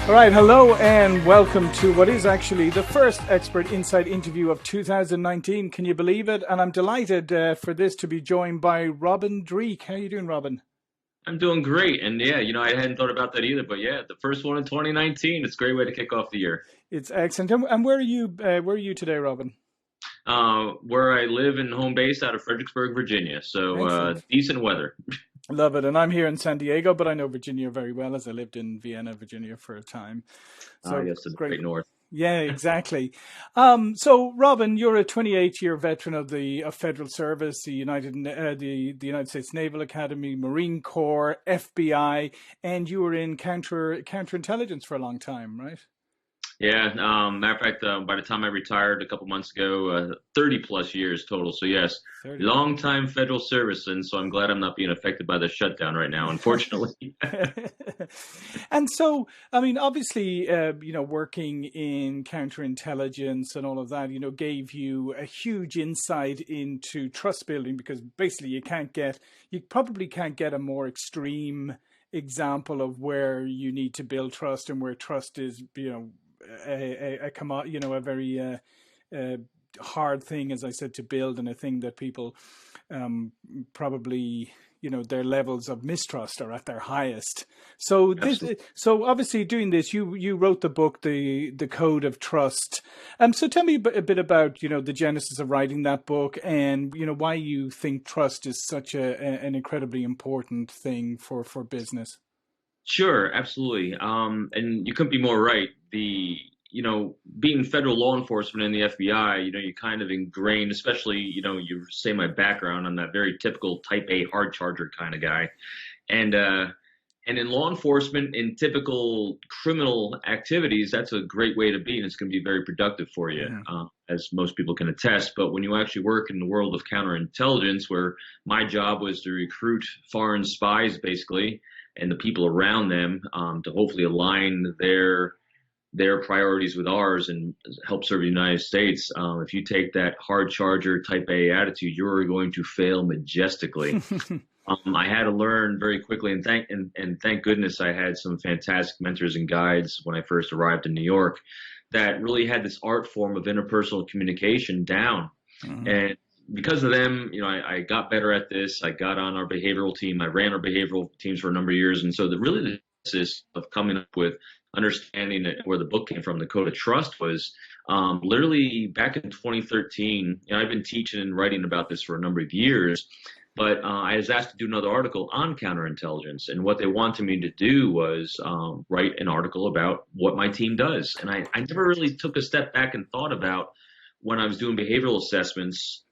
All right, hello and welcome to what is actually the first Expert Insight interview of 2019. Can you believe it? And I'm delighted for this to be joined by Robin Dreeke. How are you doing, Robin? I'm doing great. And yeah, I hadn't thought about that either. But yeah, the first one in 2019. It's a great way to kick off the year. It's excellent. And where are you? Where are you today, Robin? Where I live and home base out of Fredericksburg, Virginia. So Excellent. decent weather. Love it. And I'm here in San Diego, but I know Virginia very well as I lived in Vienna, Virginia for a time. So Yes, to the great. great north. Yeah, exactly. So, Robin, you're a 28-year veteran of the federal service, the the United States Naval Academy, Marine Corps, FBI, and you were in counterintelligence for a long time, right? Yeah. Matter of fact, by the time I retired a couple months ago, 30 plus years total. So yes, 30. long time federal service, and so I'm glad I'm not being affected by the shutdown right now, unfortunately. And so, I mean, obviously, working in counterintelligence and all of that, gave you a huge insight into trust building because basically you probably can't get a more extreme example of where you need to build trust and where trust is, a very hard thing, as I said, to build, and a thing that people probably their levels of mistrust are at their highest. So so obviously doing this, you wrote the book, the Code of Trust. So tell me a bit about the genesis of writing that book, and why you think trust is such an incredibly important thing for business. Sure, absolutely. And you couldn't be more right. Being federal law enforcement in the FBI, you kind of ingrained, especially, you say my background, I'm that very typical type A hard charger kind of guy. And in law enforcement, in typical criminal activities, that's a great way to be, and it's going to be very productive for you, as most people can attest. But when you actually work in the world of counterintelligence, where my job was to recruit foreign spies, basically, and the people around them to hopefully align their priorities with ours and help serve the United States. If you take that hard charger type A attitude, you're going to fail majestically. I had to learn very quickly, and thank goodness I had some fantastic mentors and guides when I first arrived in New York that really had this art form of interpersonal communication down. And because of them, I got better at this. I got on our behavioral team. I ran our behavioral teams for a number of years. And so the basis of coming up with understanding where the book came from, the Code of Trust, was literally back in 2013. I've been teaching and writing about this for a number of years, but I was asked to do another article on counterintelligence. And what they wanted me to do was write an article about what my team does. And I never really took a step back and thought about when I was doing behavioral assessments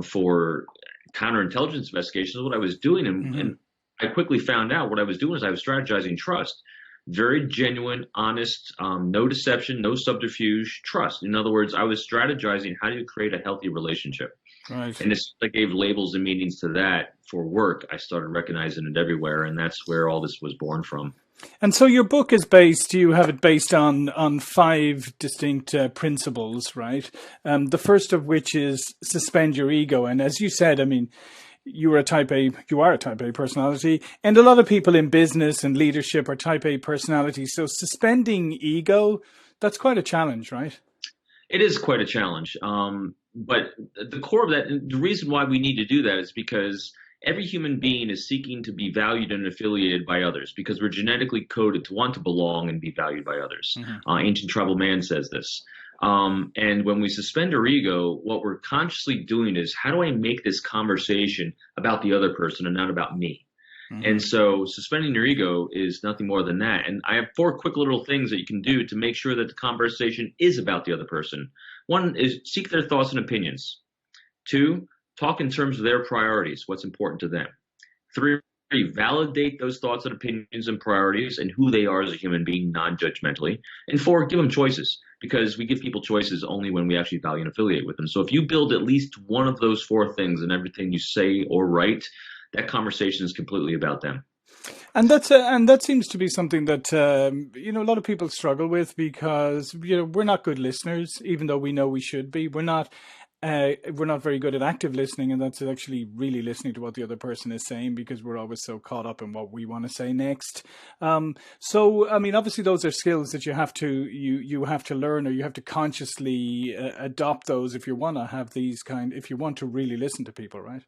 for counterintelligence investigations, what I was doing. And I quickly found out what I was doing is I was strategizing trust. Very genuine, honest, no deception, no subterfuge, trust. In other words, I was strategizing how do you create a healthy relationship. Right. And I gave labels and meanings to that for work. I started recognizing it everywhere, and that's where all this was born from. And so your book is you have it based on 5 distinct principles, right? The first of which is suspend your ego. And as you said, I mean, you are a type A personality, and a lot of people in business and leadership are type A personalities. So suspending ego, that's quite a challenge, right? It is quite a challenge. But the core of that, the reason why we need to do that is because every human being is seeking to be valued and affiliated by others because we're genetically coded to want to belong and be valued by others. Ancient tribal man says this. And when we suspend our ego, what we're consciously doing is, how do I make this conversation about the other person and not about me? And so suspending your ego is nothing more than that. And I have 4 quick little things that you can do to make sure that the conversation is about the other person. 1 is seek their thoughts and opinions. 2, talk in terms of their priorities, what's important to them. 3, validate those thoughts and opinions and priorities and who they are as a human being non-judgmentally. And 4, give them choices, because we give people choices only when we actually value and affiliate with them. So if you build at least one of those 4 things in everything you say or write, that conversation is completely about them. And that seems to be something that a lot of people struggle with because we're not good listeners, even though we know we should be. We're not we're not very good at active listening, and that's actually really listening to what the other person is saying because we're always so caught up in what we want to say next. So, I mean, obviously, those are skills that you have to learn, or you have to consciously adopt those if you want to have if you want to really listen to people, right?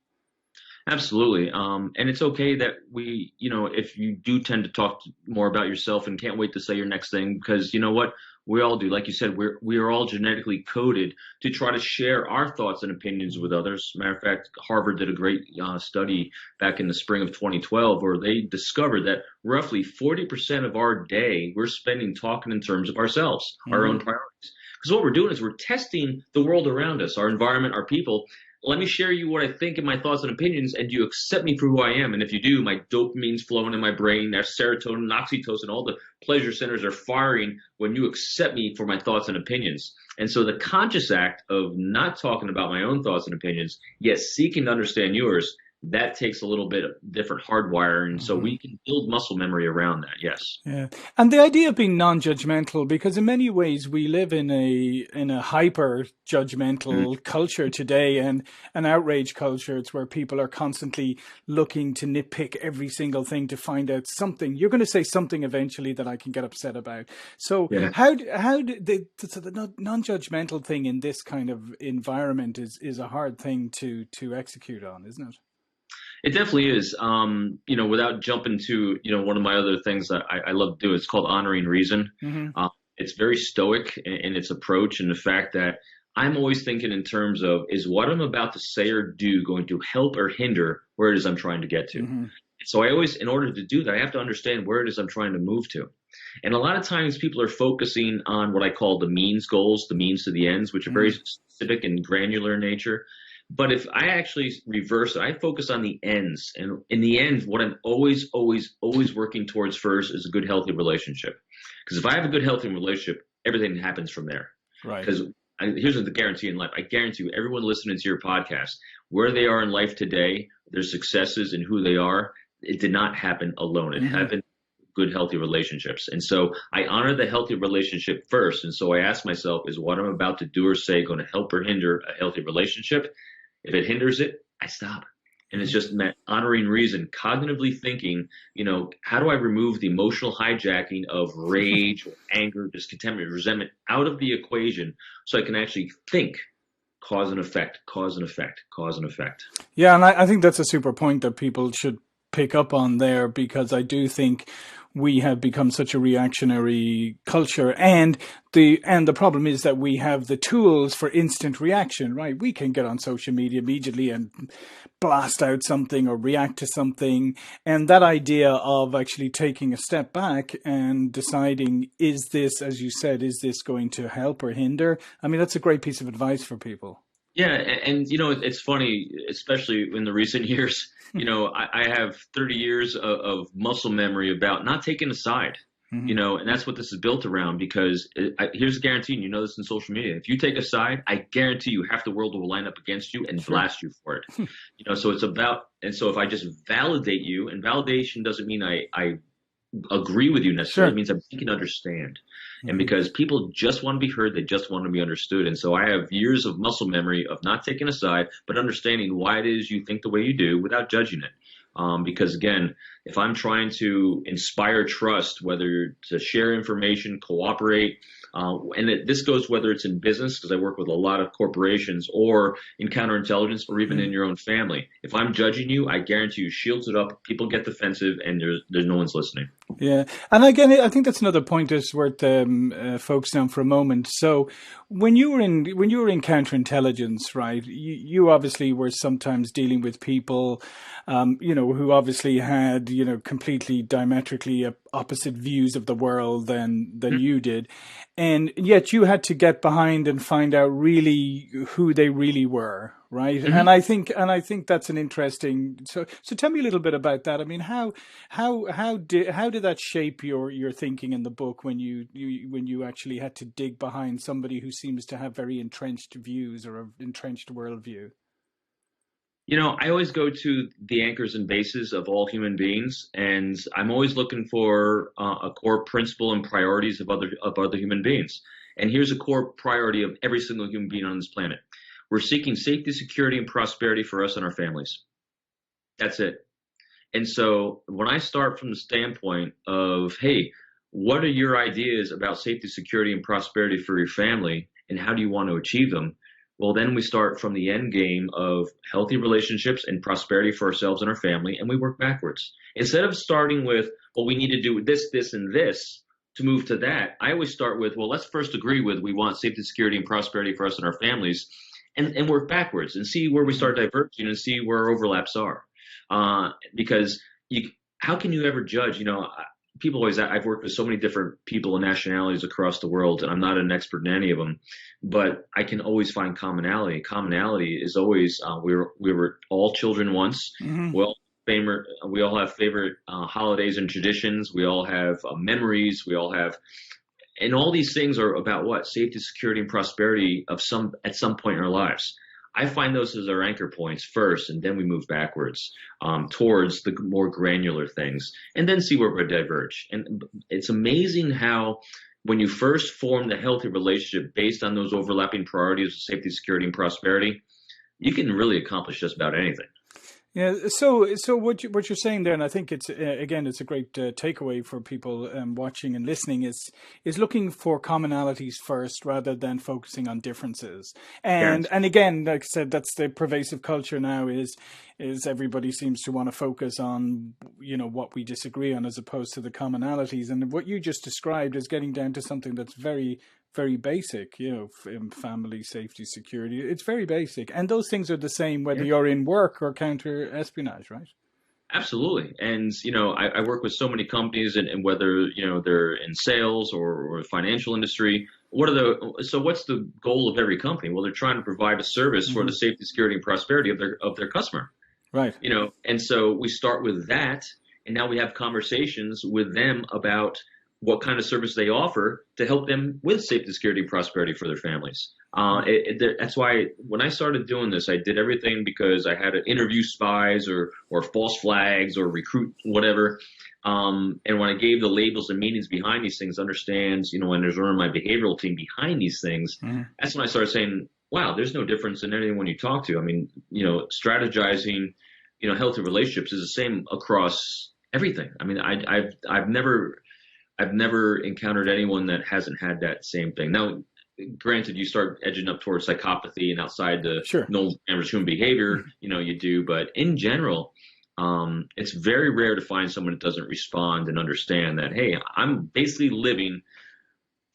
Absolutely. And it's okay that if you do tend to talk more about yourself and can't wait to say your next thing, because you know what? We all do. Like you said, we are all genetically coded to try to share our thoughts and opinions with others. Matter of fact, Harvard did a great study back in the spring of 2012 where they discovered that roughly 40% of our day we're spending talking in terms of ourselves, our own priorities. Because what we're doing is we're testing the world around us, our environment, our people. Let me share you what I think and my thoughts and opinions, and do you accept me for who I am? And if you do, my dopamine's flowing in my brain, there's serotonin, oxytocin, all the pleasure centers are firing when you accept me for my thoughts and opinions. And so the conscious act of not talking about my own thoughts and opinions, yet seeking to understand yours, that takes a little bit of different hardwiring. So we can build muscle memory around that. Yes. Yeah. And the idea of being non-judgmental, because in many ways we live in a hyper judgmental culture today, and an outrage culture. It's where people are constantly looking to nitpick every single thing to find out something. You're going to say something eventually that I can get upset about. So Yeah. how did the non-judgmental thing in this kind of environment is a hard thing to execute on, isn't it? It definitely is. Without jumping to, one of my other things that I love to do, it's called honoring reason. Mm-hmm. It's very stoic in its approach, and the fact that I'm always thinking in terms of, is what I'm about to say or do going to help or hinder where it is I'm trying to get to? Mm-hmm. So I always, in order to do that, I have to understand where it is I'm trying to move to. And a lot of times people are focusing on what I call the means goals, the means to the ends, which are very specific and granular in nature. But if I actually reverse it, I focus on the ends. And in the end, what I'm always, always, always working towards first is a good, healthy relationship. Because if I have a good, healthy relationship, everything happens from there. Right. Because here's the guarantee in life. I guarantee you, everyone listening to your podcast, where they are in life today, their successes and who they are, it did not happen alone. It happened good, healthy relationships. And so I honor the healthy relationship first. And so I ask myself, is what I'm about to do or say going to help or hinder a healthy relationship? If it hinders it, I stop. And it's just honoring reason, cognitively thinking, how do I remove the emotional hijacking of rage or anger, discontentment, resentment out of the equation so I can actually think cause and effect, cause and effect, cause and effect. Yeah, and I think that's a super point that people should pick up on there, because I do think we have become such a reactionary culture, and the problem is that we have the tools for instant reaction, right? We can get on social media immediately and blast out something or react to something, and that idea of actually taking a step back and deciding, is this, as you said, is this going to help or hinder? I mean, that's a great piece of advice for people. Yeah, and it's funny, especially in the recent years. I have 30 years of muscle memory about not taking a side. And that's what this is built around. Because here's a guarantee, and this in social media: if you take a side, I guarantee you half the world will line up against you and blast you for it. So it's about, and so if I just validate you, and validation doesn't mean I agree with you necessarily. It means I'm seeking to understand. And because people just want to be heard, they just want to be understood. And so I have years of muscle memory of not taking a side, but understanding why it is you think the way you do without judging it. Because again, if I'm trying to inspire trust, whether to share information, cooperate, this goes whether it's in business, because I work with a lot of corporations, or in counterintelligence, or even in your own family. If I'm judging you, I guarantee you shields it up, people get defensive, and there's no one's listening. Yeah. And again, I think that's another point that's worth focusing on for a moment. So when you were in counterintelligence, right, you obviously were sometimes dealing with people, who obviously had, completely diametrically opposite views of the world than you did. And yet you had to get behind and find out really who they really were. Right. And I think that's an interesting. So tell me a little bit about that. I mean, how did that shape your thinking in the book when you actually had to dig behind somebody who seems to have very entrenched views or an entrenched worldview? I always go to the anchors and bases of all human beings, and I'm always looking for a core principle and priorities of other human beings. And here's a core priority of every single human being on this planet. We're seeking safety, security, and prosperity for us and our families. That's it. And so when I start from the standpoint of, hey, what are your ideas about safety, security, and prosperity for your family, and how do you want to achieve them? Well, then we start from the end game of healthy relationships and prosperity for ourselves and our family, and we work backwards. Instead of starting with, well, we need to do this, this, and this to move to that, I always start with, well, let's first agree with we want safety, security, and prosperity for us and our families, and work backwards and see where we start diverging and see where our overlaps are. Because how can you ever judge? People always, I've worked with so many different people and nationalities across the world, and I'm not an expert in any of them, but I can always find commonality. Commonality is always, we were all children once. Mm-hmm. We all have favorite holidays and traditions. We all have memories. We all have, and all these things are about what? Safety, security, and prosperity at some point in our lives. I find those as our anchor points first, and then we move backwards towards the more granular things, and then see where we diverge. And it's amazing how when you first form the healthy relationship based on those overlapping priorities of safety, security, and prosperity, you can really accomplish just about anything. Yeah. So what you're saying there, and I think it's again, it's a great takeaway for people watching and listening, is looking for commonalities first rather than focusing on differences. And Yes. and again, like I said, that's the pervasive culture now. Is everybody seems to want to focus on what we disagree on as opposed to the commonalities. And what you just described is getting down to something that's very, very basic, family, safety, security. It's very basic. And those things are the same whether you're in work or counter espionage, right? Absolutely. And, I work with so many companies, and whether, they're in sales or financial industry, what's the goal of every company? Well, they're trying to provide a service for the safety, security, and prosperity of their customer. Right. And so we start with that, and now we have conversations with them about what kind of service they offer to help them with safety, security, and prosperity for their families. That's why when I started doing this, I did everything because I had to interview spies or false flags or recruit whatever. And when I gave the labels and meanings behind these things, and there's running my behavioral team behind these things, that's when I started saying, wow, there's no difference in anyone you talk to. I mean, strategizing, healthy relationships is the same across everything. I mean, I've never encountered anyone that hasn't had that same thing. Now, granted, you start edging up towards psychopathy and outside the normal average human behavior, you do. But in general, it's very rare to find someone that doesn't respond and understand that, hey, I'm basically living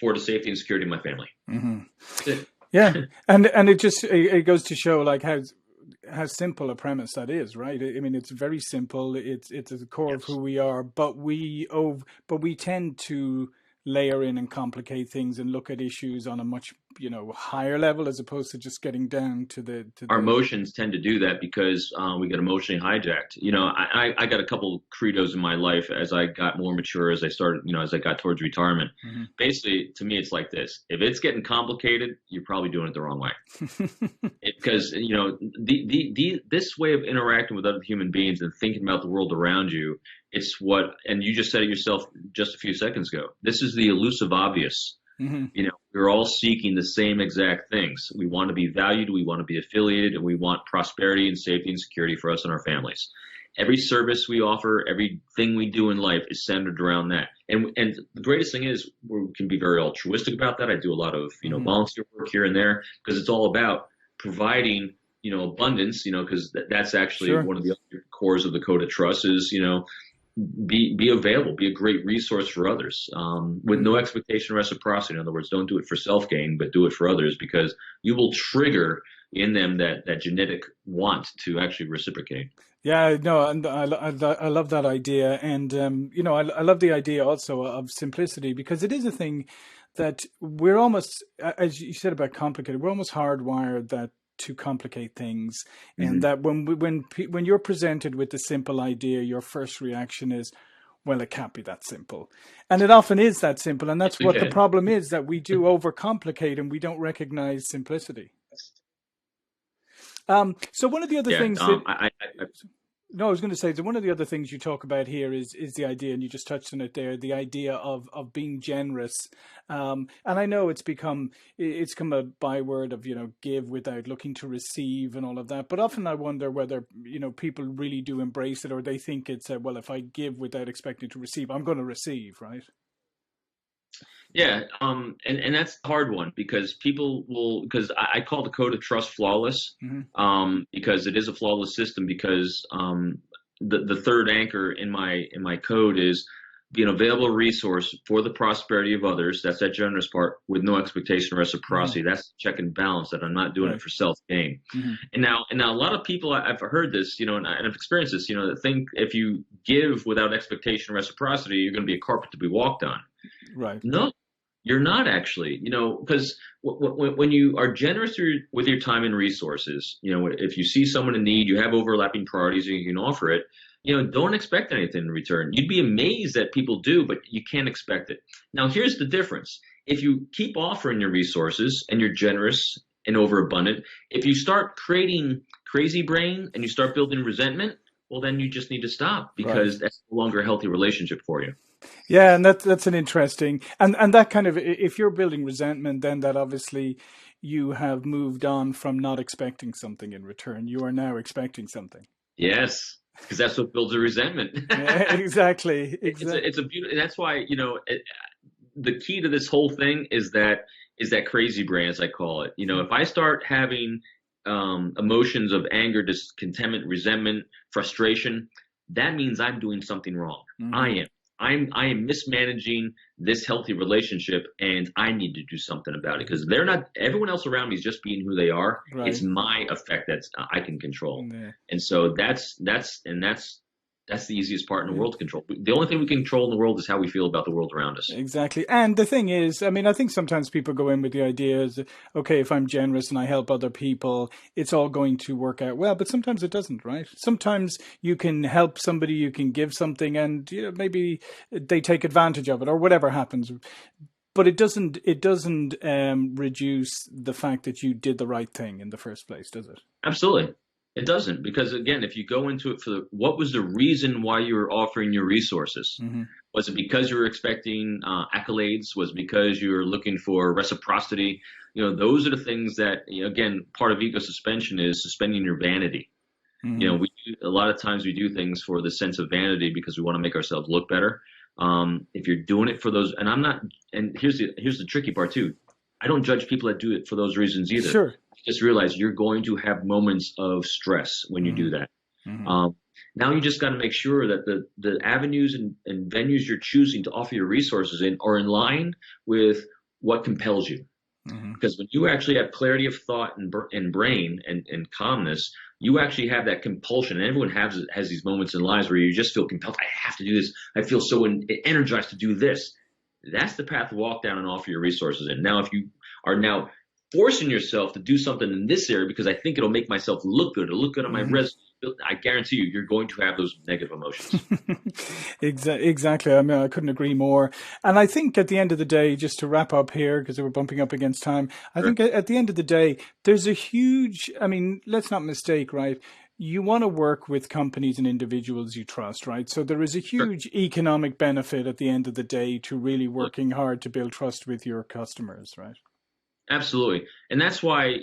for the safety and security of my family. Mm-hmm. Yeah, and it goes to show like how simple a premise that is, right? I mean, it's very simple. It's at the core of who we are, but we tend to layer in and complicate things and look at issues on a much higher level as opposed to just getting down to our emotions tend to do that because we get emotionally hijacked. I got a couple credos in my life as I got more mature, as I started, as I got towards retirement. Basically, to me, it's like this: if it's getting complicated, you're probably doing it the wrong way. Because this way of interacting with other human beings and thinking about the world around you, and you just said it yourself just a few seconds ago. This is the elusive obvious. We're all seeking the same exact things. We want to be valued, we want to be affiliated, and we want prosperity and safety and security for us and our families. Every service we offer, everything we do in life is centered around that. And the greatest thing is we can be very altruistic about that. I do a lot of volunteer work here and there because it's all about providing abundance. Because that's actually one of the other cores of the code of trust is be available, be a great resource for others, with no expectation of reciprocity. In other words, don't do it for self-gain, but do it for others because you will trigger in them that genetic want to actually reciprocate. Yeah, no, and I love that idea. And, I love the idea also of simplicity because it is a thing that we're almost, as you said about complicated, we're almost hardwired to complicate things, and that when you're presented with the simple idea, your first reaction is, well, it can't be that simple, and it often is that simple, and that's what the problem is, that we do overcomplicate and we don't recognize simplicity. So one of the other things No, I was going to say that one of the other things you talk about here is the idea, and you just touched on it there, the idea of being generous. And I know it's become a byword of, give without looking to receive and all of that. But often I wonder whether, people really do embrace it, or they think it's well, if I give without expecting to receive, I'm going to receive, right? Yeah, and that's the hard one because because I call the code of trust flawless, Hmm. because it is a flawless system because the third anchor in my code is be an available resource for the prosperity of others. That's that generous part with no expectation or Hmm. reciprocity. That's the check and balance that I'm not doing it Right. for self gain. Hmm. And now a lot of people I've heard this, and I've experienced this, that think if you give without expectation or reciprocity, you're going to be a carpet to be walked on. Right. No, you're not actually, because when you are generous with your time and resources, if you see someone in need, you have overlapping priorities and you can offer it, don't expect anything in return. You'd be amazed that people do, but you can't expect it. Now, here's the difference. If you keep offering your resources and you're generous and overabundant, if you start creating crazy brain and you start building resentment, well, then you just need to stop Right. because that's no longer a healthy relationship for you. Yeah, and that's an interesting, and that kind of, if you're building resentment, then that obviously you have moved on from not expecting something in return. You are now expecting something. Yes, because that's what builds a resentment. Yeah, exactly, It's exactly. a beautiful, and that's why the key to this whole thing is that crazy brain, as I call it. If I start having emotions of anger, discontentment, resentment, frustration, that means I'm doing something wrong. I Hmm. am. I am mismanaging this healthy relationship, and I need to do something about it because they're not. Everyone else around me is just being who they are. It's Right. my effect that's I can control, Yeah. and so that's the easiest part in the Yeah. world to control. The only thing we can control in the world is how we feel about the world around us. Exactly. And the thing is, I mean, I think sometimes people go in with the idea is, okay, if I'm generous and I help other people, it's all going to work out well. But sometimes it doesn't, right? Sometimes you can help somebody, you can give something, and maybe they take advantage of it or whatever happens. But it doesn't reduce the fact that you did the right thing in the first place, does it? Absolutely. It doesn't, because again, if you go into it what was the reason why you were offering your resources? Hmm. Was it because you were expecting accolades? Was it because you were looking for reciprocity? Those are the things that, again, part of ego suspension is suspending your vanity. Hmm. A lot of times we do things for the sense of vanity because we want to make ourselves look better. If you're doing it for those, and I'm not, and here's the tricky part too. I don't judge people that do it for those reasons either. Sure. Just realize you're going to have moments of stress when you Hmm. do that. Hmm. Um, Now you just got to make sure that the avenues and venues you're choosing to offer your resources in are in line with what compels you. Hmm. Because when you actually have clarity of thought and brain and calmness, you actually have that compulsion. And everyone has these moments in lives where you just feel compelled. I have to do this. I feel so energized to do this. That's the path to walk down and offer your resources in. Now, if you are now forcing yourself to do something in this area because I think it'll make myself look good, it'll look good on my Hmm. resume, I guarantee you, you're going to have those negative emotions. Exactly. I mean, I couldn't agree more. And I think at the end of the day, just to wrap up here, because we're bumping up against time, I Sure. think at the end of the day, there's a huge, I mean, let's not mistake, right? You want to work with companies and individuals you trust, right? So there is a Sure. huge economic benefit at the end of the day to really working hard to build trust with your customers, right? Absolutely. And that's why,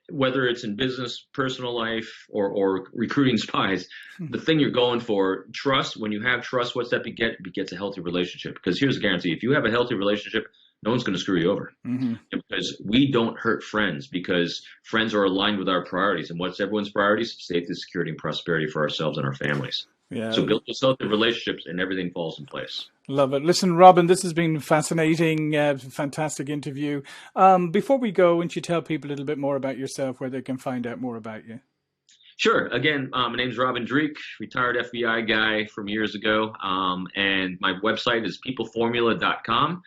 whether it's in business, personal life, or recruiting spies, the thing you're going for, trust, when you have trust, what's that beget? It begets a healthy relationship. Because here's a guarantee. If you have a healthy relationship, no one's going to screw you over. Hmm. Because we don't hurt friends because friends are aligned with our priorities. And what's everyone's priorities? Safety, security, and prosperity for ourselves and our families. So Yeah. build those healthy relationships and everything falls in place. Love it. Listen, Robin, this has been fascinating, fantastic interview. Before we go, why don't you tell people a little bit more about yourself, where they can find out more about you? Sure. Again, my name's Robin Dreeke, retired FBI guy from years ago. And my website is peopleformula.com.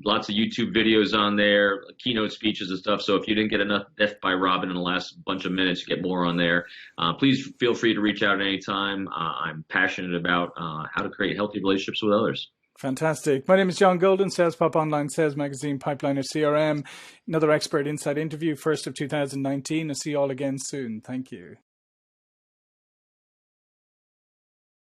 Lots of YouTube videos on there, keynote speeches and stuff. So if you didn't get enough Death by Robin in the last bunch of minutes, you get more on there. Please feel free to reach out at any time. I'm passionate about how to create healthy relationships with others. Fantastic. My name is John Golden, Sales Pop Online Sales Magazine, Pipeliner CRM. Another expert insight interview, 1st of 2019. I'll see you all again soon. Thank you.